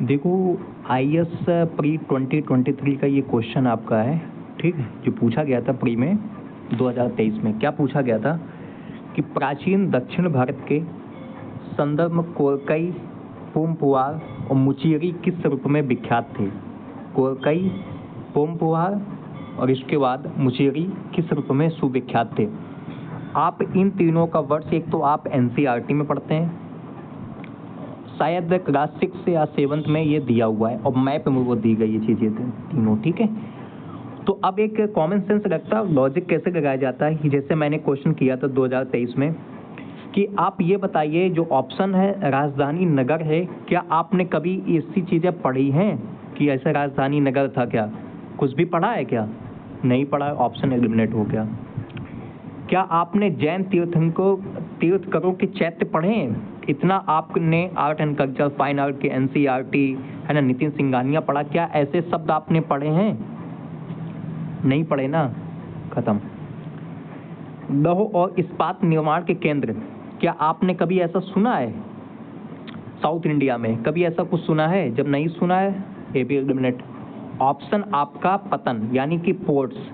देखो, IAS pre 2023 का ये क्वेश्चन आपका है, ठीक है, जो पूछा गया था प्री में 2023 में। क्या पूछा गया था कि प्राचीन दक्षिण भारत के संदर्भ में कोरकई, पोमपुआर और मुचेरी किस रूप में विख्यात थे? कोरकई, पोमपुआर और इसके बाद मुचेरी किस रूप में सुविख्यात थे? आप इन तीनों का वर्ष, एक तो आप एनसीईआरटी में पढ़ते हैं, शायद क्लास 6 या 7 में ये दिया हुआ है और मैप में वो दी गई ये चीज़ें तीनों, ठीक है। तो अब एक कॉमन सेंस लगता है, लॉजिक कैसे लगाया जाता है कि जैसे मैंने क्वेश्चन किया था 2023 में कि आप ये बताइए, जो ऑप्शन है राजधानी नगर है, क्या आपने कभी ऐसी चीज़ें पढ़ी हैं कि ऐसा राजधानी नगर था? क्या कुछ भी पढ़ा है? क्या नहीं पढ़ा? ऑप्शन एलिमिनेट हो गया। क्या आपने जैन तीर्थंकरों के चैत्य पढ़े हैं? इतना आपने art and culture, fine art के एनसीईआरटी है ना, नितिन सिंघानिया पढ़ा, क्या ऐसे शब्द आपने पढ़े हैं? नहीं पढ़े ना, खत्म। लौह और इस्पात निर्माण के केंद्र, क्या आपने कभी ऐसा सुना है? साउथ इंडिया में कभी ऐसा कुछ सुना है? जब नहीं सुना है, ए बी एलिमिनेट। ऑप्शन आपका पतन, यानी कि पोर्ट्स।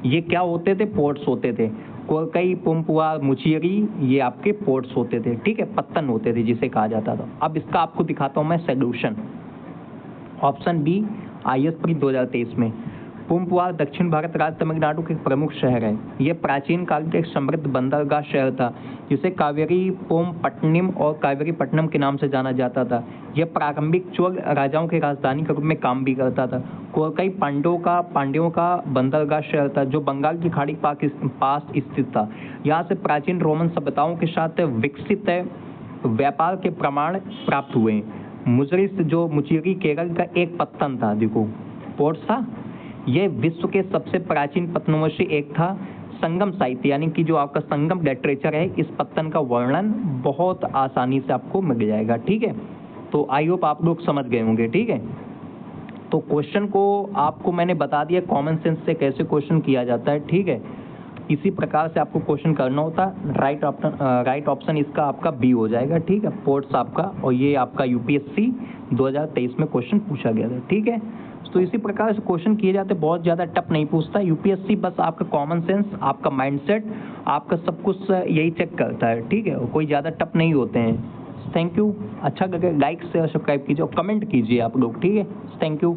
ये क्या होते थे? पोर्ट्स होते थे। कोरकई, पुमपुआ, मुचेरी, ये आपके पोर्ट्स होते थे, ठीक है, पत्तन होते थे जिसे कहा जाता था। अब इसका आपको दिखाता हूं मैं solution. Option B, IAS pre 2023 में पुमपुआ दक्षिण भारत राज्य तमिलनाडु के प्रमुख शहर है। यह प्राचीन काल के एक समृद्ध बंदरगाह शहर था जिसे कावेरी पोमपट्टनम और कावेरी पट्टनम के नाम से जाना जाता था। यह प्रारंभिक चोल राजाओं की राजधानी के रूप में काम भी करता था। कोरकई पांड्यों का बंदरगाह शहर था जो बंगाल की खाड़ी पास स्थित था। यहाँ से प्राचीन रोमन सभ्यताओं के साथ विकसित व्यापार के प्रमाण प्राप्त हुए। मुचेरी केरल का एक पत्तन था, देखो पोर्ट था। यह विश्व के सबसे प्राचीन पत्तनों में से एक था। संगम साहित्य, यानी कि जो आपका संगम लिटरेचर है, इस पत्तन का वर्णन बहुत आसानी से आपको मिल जाएगा, ठीक है। तो आई होप आप लोग समझ गए होंगे, ठीक है। तो क्वेश्चन को आपको मैंने बता दिया कॉमन सेंस से कैसे क्वेश्चन किया जाता है, ठीक है। इसी प्रकार से आपको क्वेश्चन करना होता। राइट ऑप्शन इसका आपका बी हो जाएगा, ठीक है, पोर्ट्स आपका। और ये आपका यूपीएससी 2023 में क्वेश्चन पूछा गया था, ठीक है। तो इसी प्रकार से क्वेश्चन किए जाते, बहुत ज़्यादा टफ नहीं पूछता यूपीएससी, बस आपका कॉमन सेंस, आपका माइंडसेट, आपका सब कुछ यही चेक करता है, ठीक है। कोई ज़्यादा टफ नहीं होते हैं। Thank you. अच्छा लगे लाइक शेयर सब्सक्राइब कीजिए और कमेंट कीजिए आप लोग, ठीक है। Thank you.